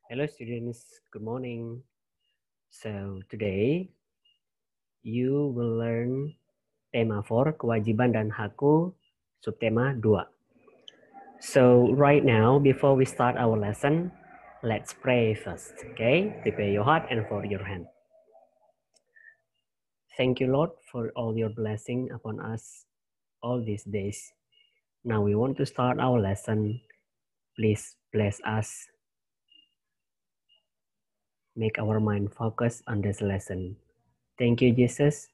Hello students, good morning. So today you will learn tema 4 kewajiban dan hakku subtema 2. So right now before we start our lesson, let's pray first. Okay? Prepare your heart and for your hand. Thank you Lord for all your blessing upon us all these days. Now we want to start our lesson. Please bless us. Make our mind focus on this lesson. Thank you Jesus.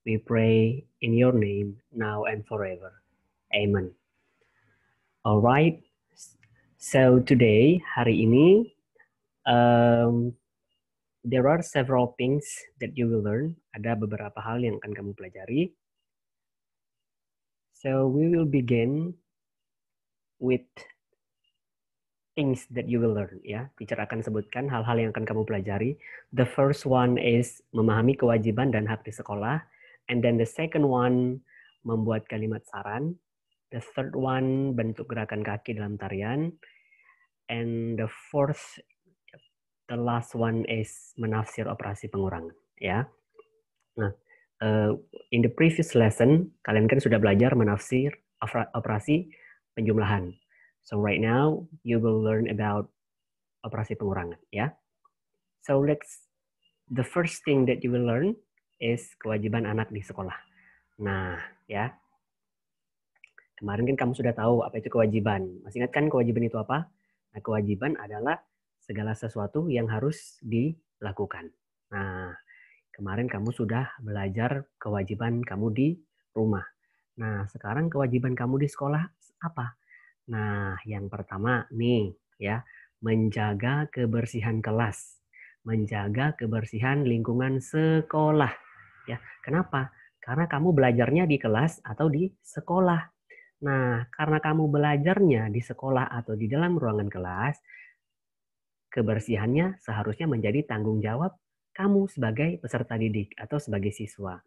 We pray in your name now and forever. Amen. Alright. So today, hari ini, there are several things that you will learn. Ada beberapa hal yang akan kamu pelajari. So we will begin with things that you will learn. Ya, teacher akan sebutkan hal-hal yang akan kamu pelajari. The first one is memahami kewajiban dan hak di sekolah. And then the second one, membuat kalimat saran. The third one, bentuk gerakan kaki dalam tarian. And the fourth, the last one is menafsir operasi pengurangan. Ya. Nah, in the previous lesson, kalian kan sudah belajar menafsir operasi penjumlahan. So right now, you will learn about operasi pengurangan. Ya. So the first thing that you will learn is kewajiban anak di sekolah. Nah, ya. Kemarin kan kamu sudah tahu apa itu kewajiban. Masih ingat kan kewajiban itu apa? Nah, kewajiban adalah segala sesuatu yang harus dilakukan. Nah, kemarin kamu sudah belajar kewajiban kamu di rumah. Nah, sekarang kewajiban kamu di sekolah apa? Nah, yang pertama nih ya, menjaga kebersihan kelas, menjaga kebersihan lingkungan sekolah. Ya, kenapa? Karena kamu belajarnya di kelas atau di sekolah. Nah, karena kamu belajarnya di sekolah atau di dalam ruangan kelas, kebersihannya seharusnya menjadi tanggung jawab kamu sebagai peserta didik atau sebagai siswa.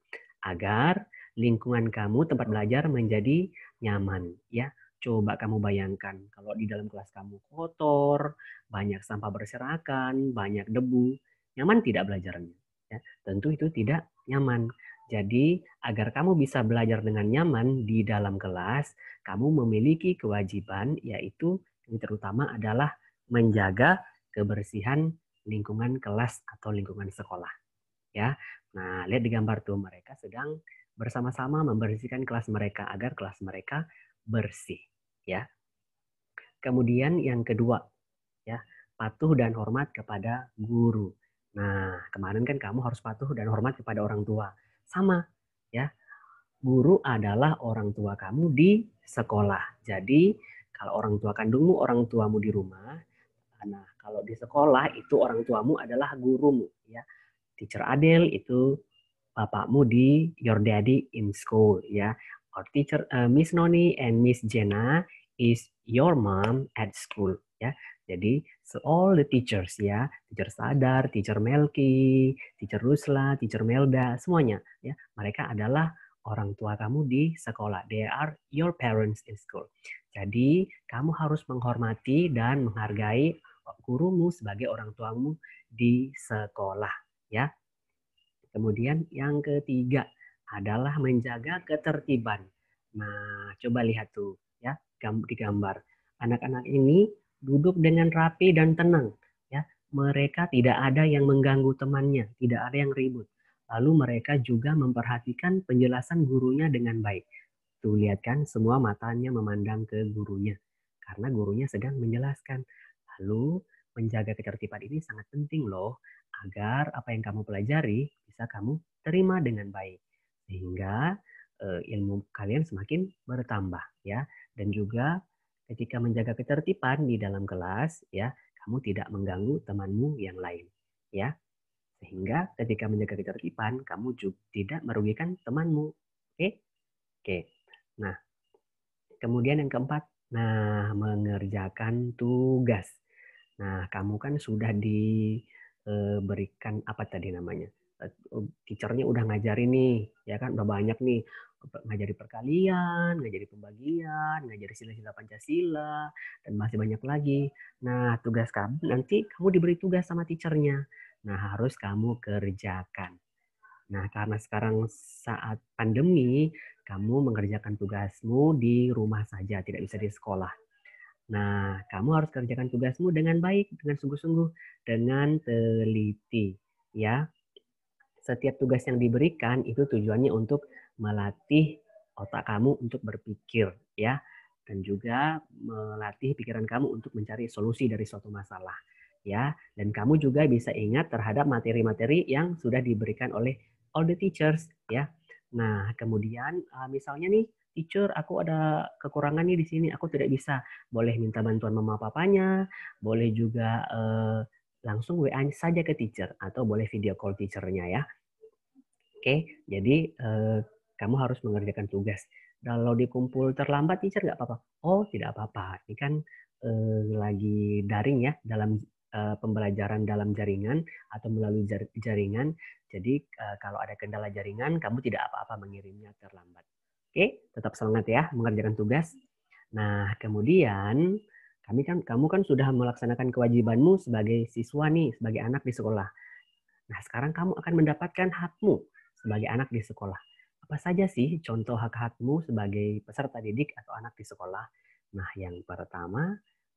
Agar lingkungan kamu tempat belajar menjadi nyaman. Ya, coba kamu bayangkan kalau di dalam kelas kamu kotor, banyak sampah berserakan, banyak debu, nyaman tidak belajarnya? Ya, tentu itu tidak nyaman. Jadi, agar kamu bisa belajar dengan nyaman di dalam kelas, kamu memiliki kewajiban, yaitu yang terutama adalah menjaga kebersihan lingkungan kelas atau lingkungan sekolah. Ya, nah lihat di gambar tuh, mereka sedang bersama-sama membersihkan kelas mereka agar kelas mereka bersih. Ya. Kemudian yang kedua, ya, patuh dan hormat kepada guru. Nah, kemarin kan kamu harus patuh dan hormat kepada orang tua. Sama, ya. Guru adalah orang tua kamu di sekolah. Jadi, kalau orang tua kandungmu, orang tuamu di rumah. Nah, kalau di sekolah itu orang tuamu adalah gurumu. Ya. Teacher Adele itu bapakmu di your daddy in school. Ya. Or teacher Miss Noni and Miss Jenna is your mom at school. Ya. Jadi so all the teachers ya, teacher Sadar, teacher Melki, teacher Rusla, teacher Melda, semuanya ya, mereka adalah orang tua kamu di sekolah. They are your parents in school. Jadi kamu harus menghormati dan menghargai gurumu sebagai orang tuamu di sekolah ya. Kemudian yang ketiga adalah menjaga ketertiban. Nah, coba lihat tuh ya, di gambar. Anak-anak ini duduk dengan rapi dan tenang ya. Mereka tidak ada yang mengganggu temannya, tidak ada yang ribut. Lalu mereka juga memperhatikan penjelasan gurunya dengan baik. Tuh lihat kan, semua matanya memandang ke gurunya karena gurunya sedang menjelaskan. Lalu menjaga ketertiban ini sangat penting loh, agar apa yang kamu pelajari bisa kamu terima dengan baik. Sehingga ilmu kalian semakin bertambah ya. Dan juga ketika menjaga ketertiban di dalam kelas ya, kamu tidak mengganggu temanmu yang lain ya. Sehingga ketika menjaga ketertiban, kamu juga tidak merugikan temanmu. Oke? Oke. Nah, kemudian yang keempat, nah mengerjakan tugas. Nah, kamu kan sudah diberikan apa tadi namanya? Teachernya udah ngajarin nih, ya kan udah banyak nih ngajari perkalian, ngajari pembagian, ngajari sila-sila Pancasila, dan masih banyak lagi. Nah, tugas kamu nanti kamu diberi tugas sama teachernya. Nah, harus kamu kerjakan. Nah, karena sekarang saat pandemi, kamu mengerjakan tugasmu di rumah saja, tidak bisa di sekolah. Nah, kamu harus kerjakan tugasmu dengan baik, dengan sungguh-sungguh, dengan teliti, ya. Setiap tugas yang diberikan itu tujuannya untuk melatih otak kamu untuk berpikir, ya, dan juga melatih pikiran kamu untuk mencari solusi dari suatu masalah, ya. Dan kamu juga bisa ingat terhadap materi-materi yang sudah diberikan oleh all the teachers, ya. Nah, kemudian misalnya nih, teacher, aku ada kekurangan nih di sini, aku tidak bisa. Boleh minta bantuan mama papanya, boleh juga langsung WA saja ke teacher atau boleh video call teachernya ya. Oke, jadi kamu harus mengerjakan tugas. Kalau dikumpul terlambat, teacher nggak apa-apa. Oh, tidak apa-apa. Ini kan lagi daring ya, dalam pembelajaran dalam jaringan atau melalui jaringan. Jadi kalau ada kendala jaringan, kamu tidak apa-apa mengirimnya terlambat. Oke, tetap semangat ya mengerjakan tugas. Nah, kemudian kamu kan sudah melaksanakan kewajibanmu sebagai siswa nih, sebagai anak di sekolah. Nah, sekarang kamu akan mendapatkan hakmu sebagai anak di sekolah. Apa saja sih contoh hak-hakmu sebagai peserta didik atau anak di sekolah? Nah, yang pertama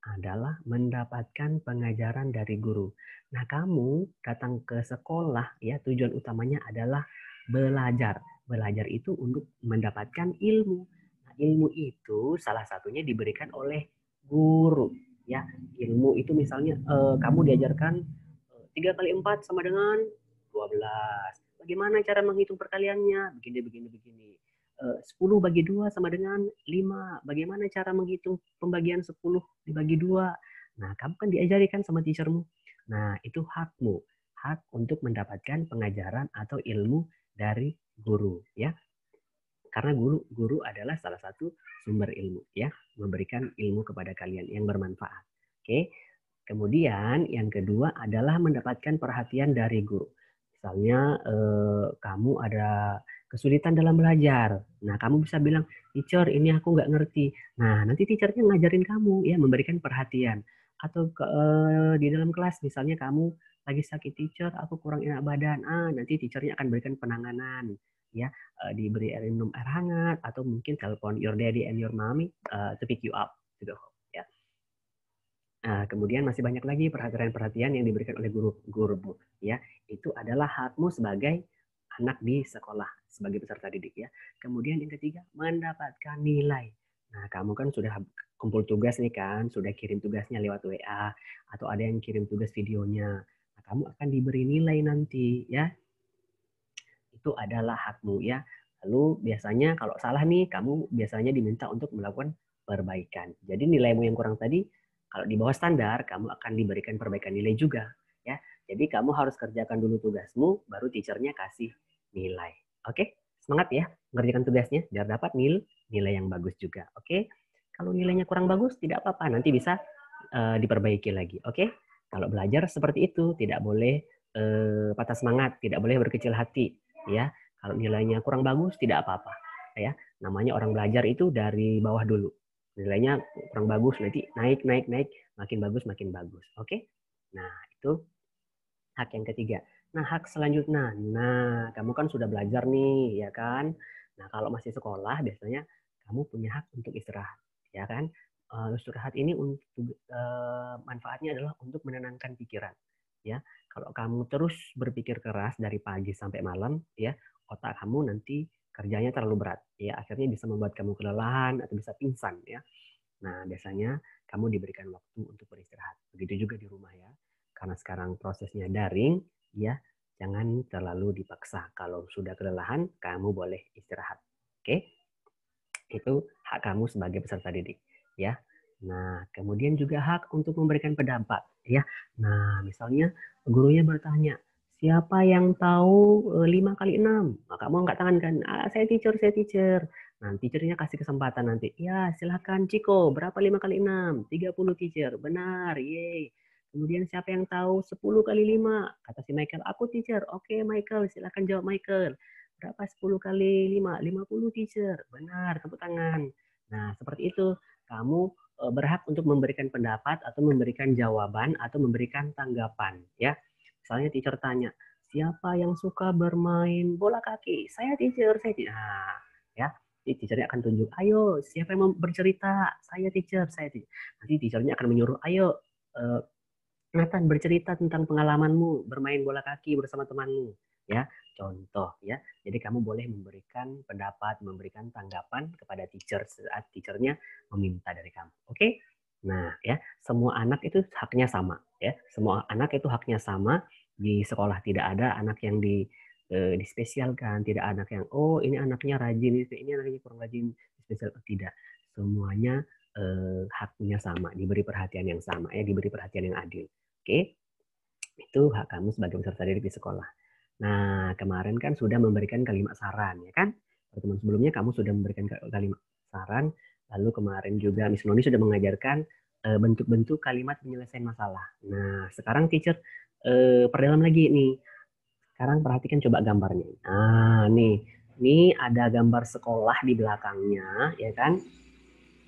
adalah mendapatkan pengajaran dari guru. Nah, kamu datang ke sekolah ya, tujuan utamanya adalah belajar. Belajar itu untuk mendapatkan ilmu. Nah, ilmu itu salah satunya diberikan oleh guru. Ya, ilmu itu misalnya kamu diajarkan 3 kali 4 sama dengan 12. Bagaimana cara menghitung perkaliannya? Begini, begini, begini. 10 bagi 2 sama dengan 5. Bagaimana cara menghitung pembagian 10 dibagi 2? Nah, kamu kan diajarikan sama teachermu. Nah, itu hakmu. Hak untuk mendapatkan pengajaran atau ilmu dari guru. Ya, karena guru adalah salah satu sumber ilmu. Ya, memberikan ilmu kepada kalian yang bermanfaat. Oke. Kemudian yang kedua adalah mendapatkan perhatian dari guru. Misalnya kamu ada kesulitan dalam belajar. Nah, kamu bisa bilang, teacher ini aku nggak ngerti. Nah, nanti teachernya ngajarin kamu ya, memberikan perhatian. Atau di dalam kelas misalnya kamu lagi sakit, teacher aku kurang enak badan. Nanti teachernya akan berikan penanganan. Ya, diberi minum air hangat atau mungkin telepon your daddy and your mommy to pick you up gitu. Ya. Nah, kemudian masih banyak lagi perhatian-perhatian yang diberikan oleh guru ya. Itu adalah hakmu sebagai anak di sekolah, sebagai peserta didik ya. Kemudian yang ketiga, mendapatkan nilai. Nah, kamu kan sudah kumpul tugas nih kan, sudah kirim tugasnya lewat WA atau ada yang kirim tugas videonya. Nah, kamu akan diberi nilai nanti ya. Itu adalah hakmu ya. Lalu biasanya kalau salah nih, kamu biasanya diminta untuk melakukan perbaikan. Jadi nilaimu yang kurang tadi, kalau di bawah standar, kamu akan diberikan perbaikan nilai juga. Ya, jadi kamu harus kerjakan dulu tugasmu, baru teachernya kasih nilai. Oke, semangat ya mengerjakan tugasnya, biar dapat nilai yang bagus juga. Oke, kalau nilainya kurang bagus, tidak apa-apa, nanti bisa diperbaiki lagi. Oke, kalau belajar seperti itu, tidak boleh patah semangat, tidak boleh berkecil hati. Ya, kalau nilainya kurang bagus, tidak apa-apa. Ya, namanya orang belajar itu dari bawah dulu. Nilainya kurang bagus, nanti naik, makin bagus, makin bagus. Oke? Nah, itu hak yang ketiga. Nah, hak selanjutnya. Nah, kamu kan sudah belajar nih, ya kan? Nah, kalau masih sekolah, biasanya kamu punya hak untuk istirahat, ya kan? Istirahat ini untuk manfaatnya adalah untuk menenangkan pikiran, ya. Kalau kamu terus berpikir keras dari pagi sampai malam, ya, otak kamu nanti kerjanya terlalu berat, ya. Akhirnya bisa membuat kamu kelelahan atau bisa pingsan, ya. Nah, biasanya kamu diberikan waktu untuk beristirahat. Begitu juga di rumah ya. Karena sekarang prosesnya daring, ya, jangan terlalu dipaksa. Kalau sudah kelelahan, kamu boleh istirahat. Oke? Itu hak kamu sebagai peserta didik, ya. Nah, kemudian juga hak untuk memberikan pendapat, ya. Nah, misalnya gurunya bertanya, siapa yang tahu 5 kali 6? Nah, kamu angkat tangan kan, saya teacher, saya teacher. Nah, teachernya kasih kesempatan nanti, ya silahkan Ciko, berapa 5 kali 6? 30 teacher, benar, yeay. Kemudian siapa yang tahu 10 kali 5? Kata si Michael, aku teacher. Oke Michael, silahkan jawab Michael. Berapa 10 kali 5? 50 teacher. Benar, tepuk tangan. Nah, seperti itu. Kamu berhak untuk memberikan pendapat atau memberikan jawaban atau memberikan tanggapan. Ya, misalnya teacher tanya, siapa yang suka bermain bola kaki? Saya teacher, saya teacher. Nah, ya, teachernya akan tunjuk, ayo siapa yang mau bercerita? Saya teacher, saya teacher. Nanti teachernya akan menyuruh, ayo Nathan bercerita tentang pengalamanmu bermain bola kaki bersama temanmu. Ya, contoh ya. Jadi kamu boleh memberikan pendapat, memberikan tanggapan kepada teacher saat teachernya meminta dari kamu. Oke? Nah, ya, semua anak itu haknya sama, ya. Semua anak itu haknya sama. Di sekolah tidak ada anak yang dispesialkan, tidak anak yang oh ini anaknya rajin, ini anaknya kurang rajin, spesial tidak. Semuanya haknya sama, diberi perhatian yang sama, ya, diberi perhatian yang adil. Oke, itu hak kamu sebagai peserta didik di sekolah. Nah, kemarin kan sudah memberikan kalimat saran, ya kan? Pertemuan sebelumnya kamu sudah memberikan kalimat saran, lalu kemarin juga Miss Noni sudah mengajarkan bentuk-bentuk kalimat penyelesaian masalah. Nah, sekarang teacher perdalam lagi nih. Sekarang perhatikan coba gambarnya. Nah, ini ada gambar sekolah di belakangnya, ya kan?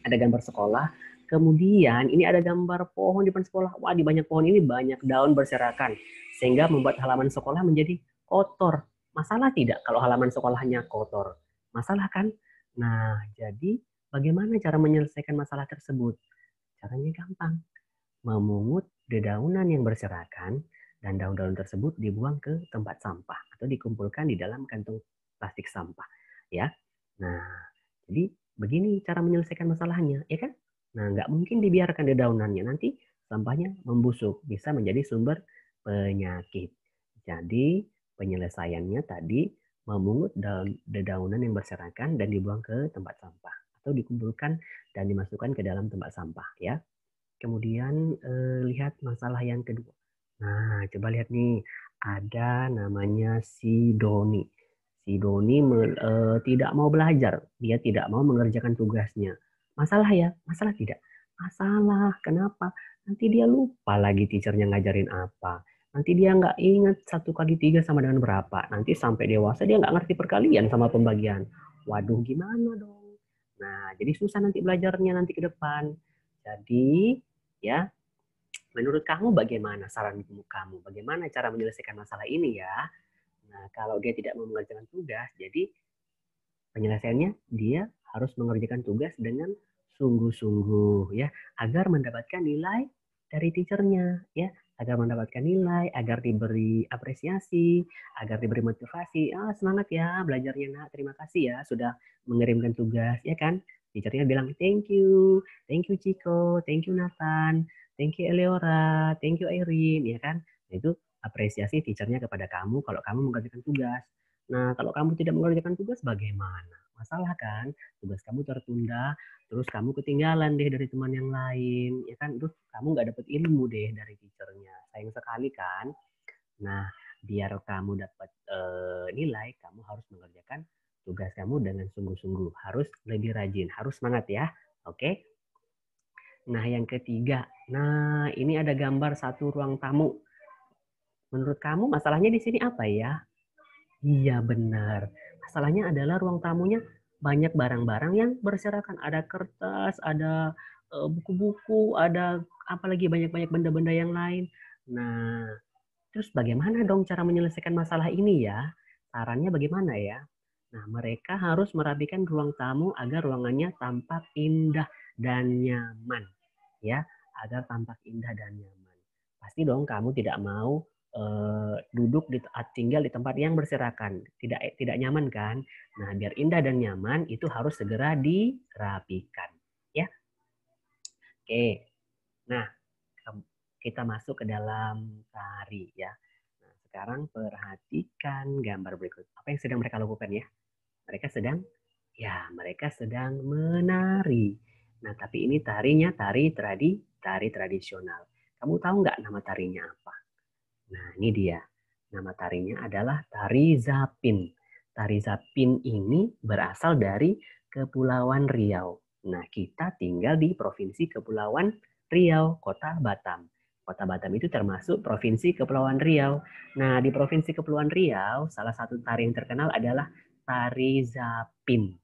Ada gambar sekolah. Kemudian ini ada gambar pohon di depan sekolah. Wah, di banyak pohon ini banyak daun berserakan. Sehingga membuat halaman sekolah menjadi kotor. Masalah tidak kalau halaman sekolahnya kotor? Masalah kan? Nah, jadi bagaimana cara menyelesaikan masalah tersebut? Caranya gampang. Memungut dedaunan yang berserakan dan daun-daun tersebut dibuang ke tempat sampah atau dikumpulkan di dalam kantung plastik sampah. Ya, nah jadi begini cara menyelesaikan masalahnya, ya kan? Nah, nggak mungkin dibiarkan dedaunannya, nanti sampahnya membusuk, bisa menjadi sumber penyakit. Jadi penyelesaiannya tadi memungut dedaunan yang berserakan dan dibuang ke tempat sampah atau dikumpulkan dan dimasukkan ke dalam tempat sampah, ya. Kemudian lihat masalah yang kedua. Nah, coba lihat nih, ada namanya si Doni. Si Doni tidak mau belajar, dia tidak mau mengerjakan tugasnya. Masalah ya? Masalah tidak? Masalah, kenapa? Nanti dia lupa lagi teachernya ngajarin apa. Nanti dia nggak ingat 1 kali 3 sama dengan berapa. Nanti sampai dewasa dia nggak ngerti perkalian sama pembagian. Waduh, gimana dong? Nah, jadi susah nanti belajarnya nanti ke depan. Jadi, ya, menurut kamu bagaimana saran kamu? Bagaimana cara menyelesaikan masalah ini ya? Nah, kalau dia tidak mau mengerjakan tugas, jadi penyelesaiannya dia harus mengerjakan tugas dengan sungguh-sungguh ya, agar mendapatkan nilai dari teachernya ya, agar mendapatkan nilai, agar diberi apresiasi, agar diberi motivasi. Ah, semangat ya belajarnya nak, terima kasih ya sudah mengirimkan tugas ya kan. Teachernya bilang thank you Ciko, thank you Nathan, thank you Eleora, thank you Irene ya kan. Itu apresiasi teachernya kepada kamu kalau kamu mengerjakan tugas. Nah, kalau kamu tidak mengerjakan tugas bagaimana? Masalah kan? Tugas kamu tertunda, terus kamu ketinggalan deh dari teman yang lain, ya kan? Terus kamu nggak dapet ilmu deh dari teachernya. Sayang sekali kan? Nah, biar kamu dapat nilai, kamu harus mengerjakan tugas kamu dengan sungguh-sungguh. Harus lebih rajin, harus semangat ya. Oke? Nah, yang ketiga. Nah, ini ada gambar satu ruang tamu. Menurut kamu masalahnya di sini apa ya? Iya benar. Masalahnya adalah ruang tamunya banyak barang-barang yang berserakan. Ada kertas, ada buku-buku, ada apalagi banyak-banyak benda-benda yang lain. Nah, terus bagaimana dong cara menyelesaikan masalah ini ya? Sarannya bagaimana ya? Nah, mereka harus merapikan ruang tamu agar ruangannya tampak indah dan nyaman. Ya, agar tampak indah dan nyaman. Pasti dong kamu tidak mau duduk tinggal di tempat yang berserakan, tidak nyaman kan? Nah, biar indah dan nyaman itu harus segera dirapikan, ya. Oke. Nah, kita masuk ke dalam tari ya. Nah, sekarang perhatikan gambar berikut. Apa yang sedang mereka lakukan ya? Mereka sedang menari. Nah, tapi ini tarinya tari tradisional. Kamu tahu nggak nama tarinya apa? Nah, ini dia. Nama tarinya adalah Tari Zapin. Tari Zapin ini berasal dari Kepulauan Riau. Nah, kita tinggal di Provinsi Kepulauan Riau, Kota Batam. Kota Batam itu termasuk Provinsi Kepulauan Riau. Nah, di Provinsi Kepulauan Riau, salah satu tari yang terkenal adalah tari Zapin.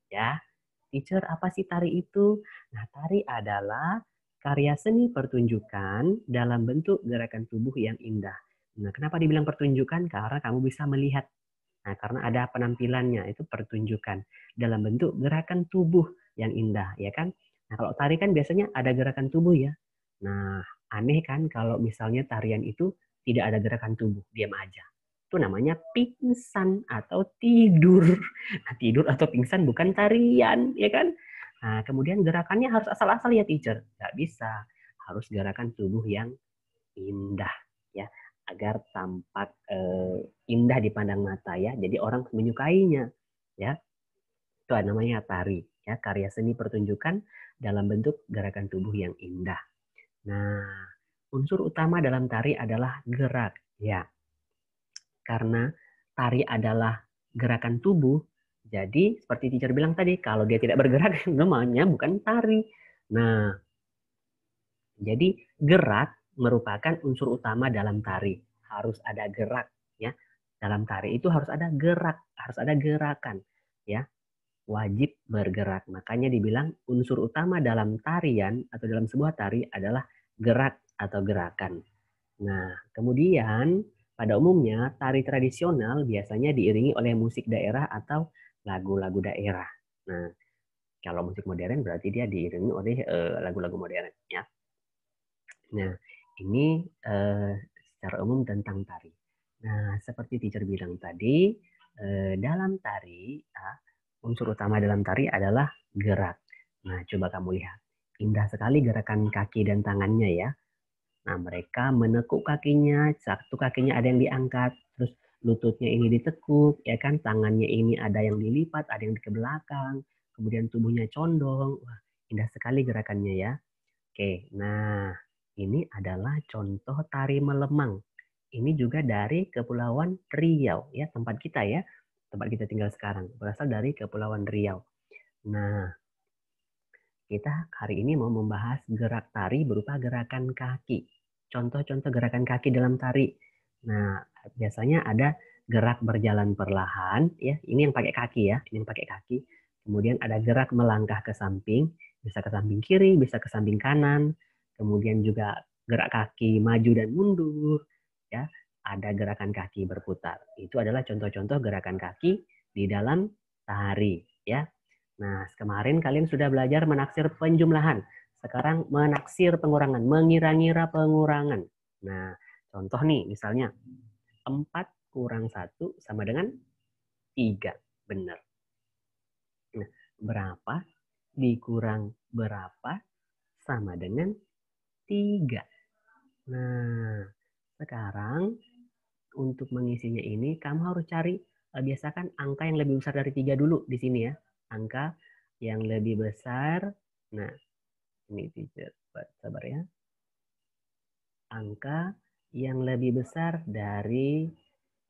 Ya, teacher, apa sih tari itu? Nah, tari adalah karya seni pertunjukan dalam bentuk gerakan tubuh yang indah. Nah, kenapa dibilang pertunjukan? Karena kamu bisa melihat. Nah, karena ada penampilannya, itu pertunjukan dalam bentuk gerakan tubuh yang indah, ya kan? Nah, kalau tari kan biasanya ada gerakan tubuh ya. Nah, aneh kan kalau misalnya tarian itu tidak ada gerakan tubuh, diam aja. Itu namanya pingsan atau tidur. Nah, tidur atau pingsan bukan tarian, ya kan? Nah, kemudian gerakannya harus asal-asal ya, teacher. Nggak bisa. Harus gerakan tubuh yang indah, ya, agar tampak indah dipandang mata ya. Jadi orang menyukainya, ya. Itu namanya tari, ya, karya seni pertunjukan dalam bentuk gerakan tubuh yang indah. Nah, unsur utama dalam tari adalah gerak, ya. Karena tari adalah gerakan tubuh, jadi seperti teacher bilang tadi, kalau dia tidak bergerak namanya bukan tari. Nah, jadi gerak merupakan unsur utama dalam tari. Harus ada gerak, ya. Dalam tari itu harus ada gerak, harus ada gerakan, ya. Wajib bergerak. Makanya dibilang unsur utama dalam tarian atau dalam sebuah tari adalah gerak atau gerakan. Nah, kemudian pada umumnya tari tradisional biasanya diiringi oleh musik daerah atau lagu-lagu daerah. Nah, kalau musik modern berarti dia diiringi oleh lagu-lagu modern, ya. Nah, ini secara umum tentang tari. Nah, seperti teacher bilang tadi, dalam tari, unsur utama dalam tari adalah gerak. Nah, coba kamu lihat. Indah sekali gerakan kaki dan tangannya ya. Nah, mereka menekuk kakinya, satu kakinya ada yang diangkat, terus lututnya ini ditekuk, ya kan? Tangannya ini ada yang dilipat, ada yang ke belakang, kemudian tubuhnya condong. Wah, indah sekali gerakannya ya. Oke, nah ini adalah contoh tari melemang. Ini juga dari Kepulauan Riau ya, tempat kita ya. Tempat kita tinggal sekarang, berasal dari Kepulauan Riau. Nah, kita hari ini mau membahas gerak tari berupa gerakan kaki. Contoh-contoh gerakan kaki dalam tari. Nah, biasanya ada gerak berjalan perlahan ya. Ini yang pakai kaki ya, ini yang pakai kaki. Kemudian ada gerak melangkah ke samping, bisa ke samping kiri, bisa ke samping kanan. Kemudian juga gerak kaki maju dan mundur ya. Ada gerakan kaki berputar. Itu adalah contoh-contoh gerakan kaki di dalam tari ya. Nah, kemarin kalian sudah belajar menaksir penjumlahan. Sekarang menaksir pengurangan, mengira-ngira pengurangan. Nah, contoh nih, misalnya 4 kurang 1 sama dengan 3. Benar. Nah, berapa dikurang berapa sama dengan 3. Nah, sekarang untuk mengisinya ini, kamu harus cari, biasakan angka yang lebih besar dari 3 dulu di sini ya. Angka yang lebih besar. Nah, ini teacher, sabar ya. Angka yang lebih besar dari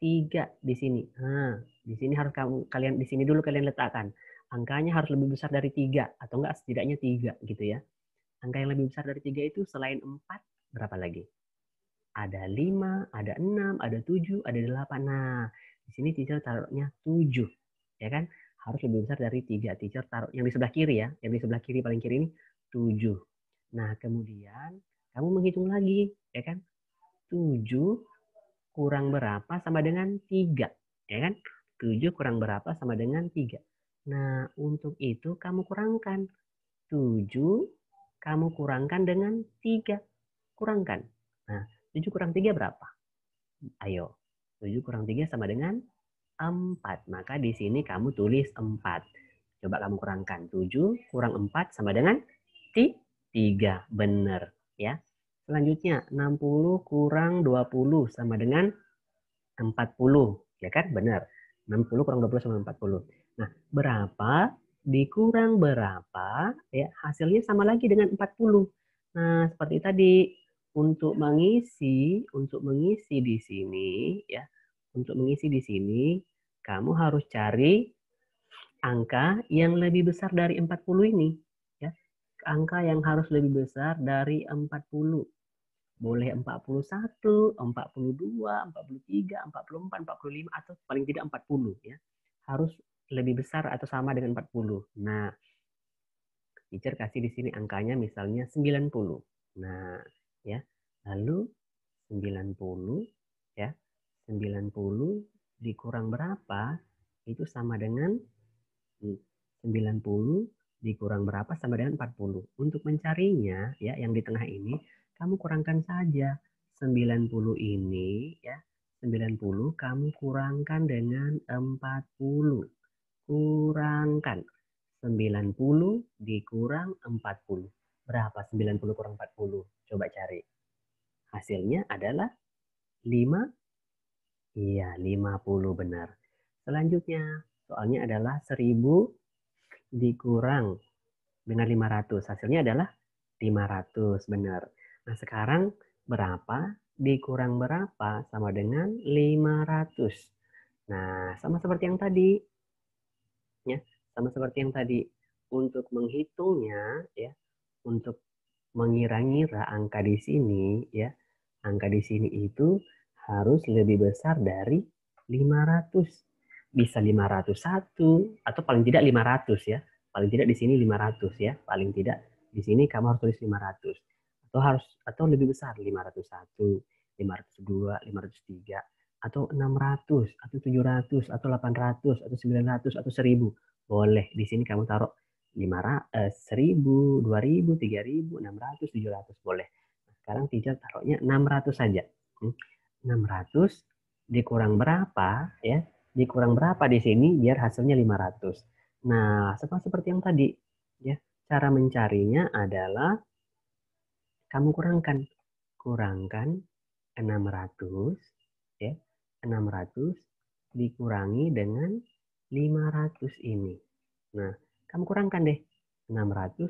3 di sini. Nah, di sini harus kalian di sini dulu kalian letakkan. Angkanya harus lebih besar dari 3 atau enggak setidaknya 3 gitu ya. Angka yang lebih besar dari 3 itu selain 4 berapa lagi? Ada 5, ada 6, ada 7, ada 8. Nah, di sini teacher taruhnya 7. Ya kan? Harus lebih besar dari 3. Teacher taruh yang di sebelah kiri ya. Yang di sebelah kiri paling kiri ini 7. Nah, kemudian kamu menghitung lagi, ya kan? 7 kurang berapa sama dengan 3. Ya kan? 7 kurang berapa sama dengan 3. Nah, untuk itu kamu kurangkan. 7 kamu kurangkan dengan 3. Kurangkan. Nah, 7 kurang 3 berapa? Ayo. 7 kurang 3 sama dengan 4. Maka di sini kamu tulis 4. Coba kamu kurangkan. 7 kurang 4 sama dengan 3. Benar. Ya. Selanjutnya 60 kurang 20 sama dengan 40. Ya kan? Benar. 60 kurang 20 sama 40. Nah, berapa dikurang berapa? Ya, hasilnya sama lagi dengan 40. Nah, seperti tadi untuk mengisi di sini ya. Untuk mengisi di sini kamu harus cari angka yang lebih besar dari 40 ini ya. Angka yang harus lebih besar dari 40. boleh 41, 42, 43, 44, 45, atau paling tidak 40 ya. Harus lebih besar atau sama dengan 40. Nah, teacher kasih di sini angkanya misalnya 90. Nah, ya. Lalu 90 ya. 90 dikurang berapa? Itu sama dengan 90 dikurang berapa sama dengan 40. Untuk mencarinya ya yang di tengah ini kamu kurangkan saja 90 ini ya. 90 kamu kurangkan dengan 40. Kurangkan 90 dikurang 40. Berapa 90 kurang 40? Coba cari. Hasilnya adalah 5. Iya, 50 benar. Selanjutnya, soalnya adalah 1000 dikurang dengan 500. Hasilnya adalah 500, benar. Nah, sekarang berapa dikurang berapa sama dengan 500. Nah, sama seperti yang tadi. Ya, sama seperti yang tadi. Untuk menghitungnya, ya, untuk mengira-ngira angka di sini, ya, angka di sini itu harus lebih besar dari 500. Bisa 501 atau paling tidak 500 ya. Paling tidak di sini 500 ya. Paling tidak di sini kamu harus tulis 500. Atau lebih besar 501, 502, 503 atau 600 atau 700 atau 800 atau 900 atau 1000. Boleh di sini kamu taruh 1000, 2000, 3000, 600, 700 boleh. Nah, sekarang teacher taruhnya 600 saja. 600 dikurang berapa ya? Dikurang berapa di sini biar hasilnya 500. Nah, sama seperti yang tadi ya. Cara mencarinya adalah kamu kurangkan 600 ya. 600 dikurangi dengan 500 ini. Nah, kamu kurangkan deh. 600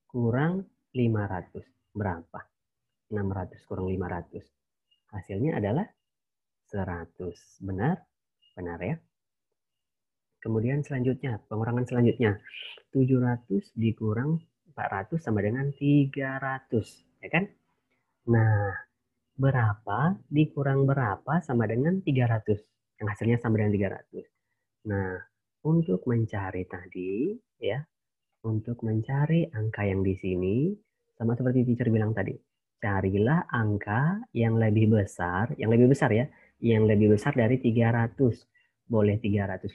kurang 500. Berapa? 600 kurang 500. Hasilnya adalah 100. Benar? Benar ya. Kemudian selanjutnya, pengurangan selanjutnya. 700 dikurang 400 sama dengan 300. Ya kan? Nah, berapa dikurang berapa sama dengan 300? Yang hasilnya sama dengan 300. Nah, untuk mencari tadi, ya, untuk mencari angka yang di sini, sama seperti teacher bilang tadi, carilah angka yang lebih besar ya, yang lebih besar dari 300. Boleh 350,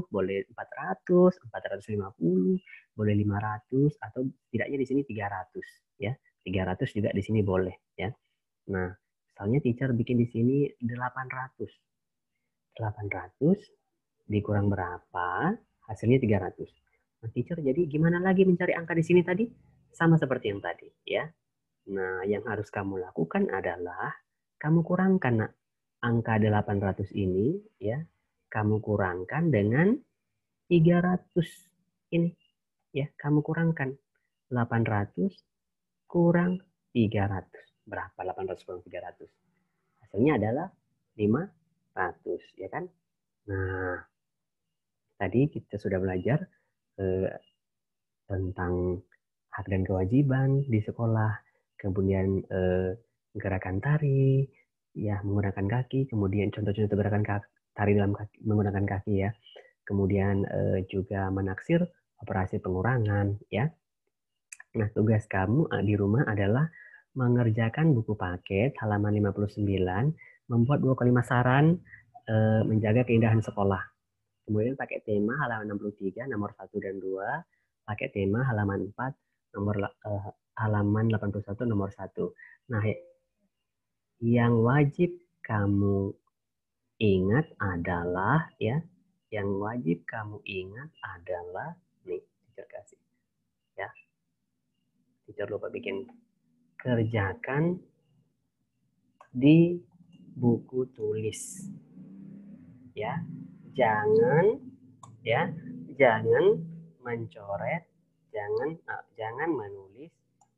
boleh 400, 450, boleh 500, atau tidaknya di sini 300 ya. 300 juga di sini boleh ya. Nah, misalnya teacher bikin di sini 800. 800 dikurang berapa? Hasilnya 300. Nah, teacher jadi gimana lagi mencari angka di sini tadi? Sama seperti yang tadi ya. Nah, yang harus kamu lakukan adalah kamu kurangkan nak, angka 800 ini ya. Kamu kurangkan dengan 300 ini ya. Kamu kurangkan 800 kurang 300. Berapa 800 kurang 300? Hasilnya adalah 500 ya kan? Nah, tadi kita sudah belajar tentang hak dan kewajiban di sekolah, kemudian gerakan tari, ya menggunakan kaki, kemudian contoh-contoh gerakan tari dalam kaki, menggunakan kaki ya, kemudian juga menaksir operasi pengurangan ya. Nah, tugas kamu di rumah adalah mengerjakan buku paket halaman 59, membuat 2 kalimat saran menjaga keindahan sekolah. Kemudian pakai tema halaman 63 nomor 1 dan 2, pakai tema halaman 4 nomor halaman 81 nomor 1. Nah, yang wajib kamu ingat adalah ya, yang wajib kamu ingat adalah nih, teacher kasih ya. Teacher lupa bikin, kerjakan di buku tulis. Ya. Jangan ya, jangan mencoret, jangan menulis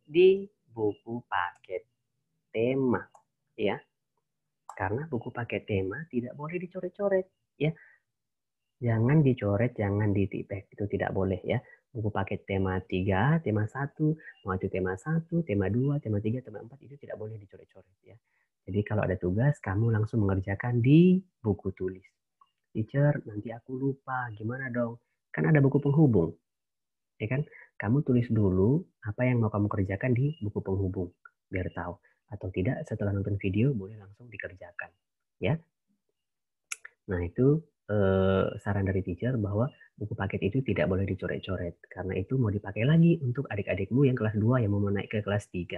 di buku paket tema ya, karena buku paket tema tidak boleh dicoret-coret ya, jangan dicoret, jangan ditipek, itu tidak boleh ya. buku paket tema 3, tema 1, mau itu tema 1, tema 2, tema 3, tema 4 itu tidak boleh dicoret-coret ya. Jadi kalau ada tugas, kamu langsung mengerjakan di buku tulis. Teacher, nanti aku lupa, gimana dong? Kan ada buku penghubung, ya kan? Kamu tulis dulu apa yang mau kamu kerjakan di buku penghubung, biar tahu. Atau tidak, setelah nonton video, boleh langsung dikerjakan. Ya. Nah, itu saran dari teacher bahwa buku paket itu tidak boleh dicoret-coret. Karena itu mau dipakai lagi untuk adik-adikmu yang kelas 2 yang mau naik ke kelas 3.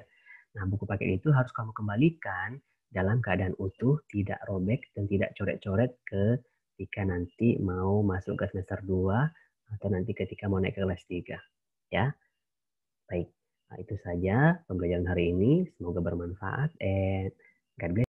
Nah, buku paket itu harus kamu kembalikan dalam keadaan utuh, tidak robek, dan tidak coret-coret ketika nanti mau masuk ke semester 2 atau nanti ketika mau naik ke kelas 3. Ya, baik. Nah, itu saja pembelajaran hari ini. Semoga bermanfaat and God bless.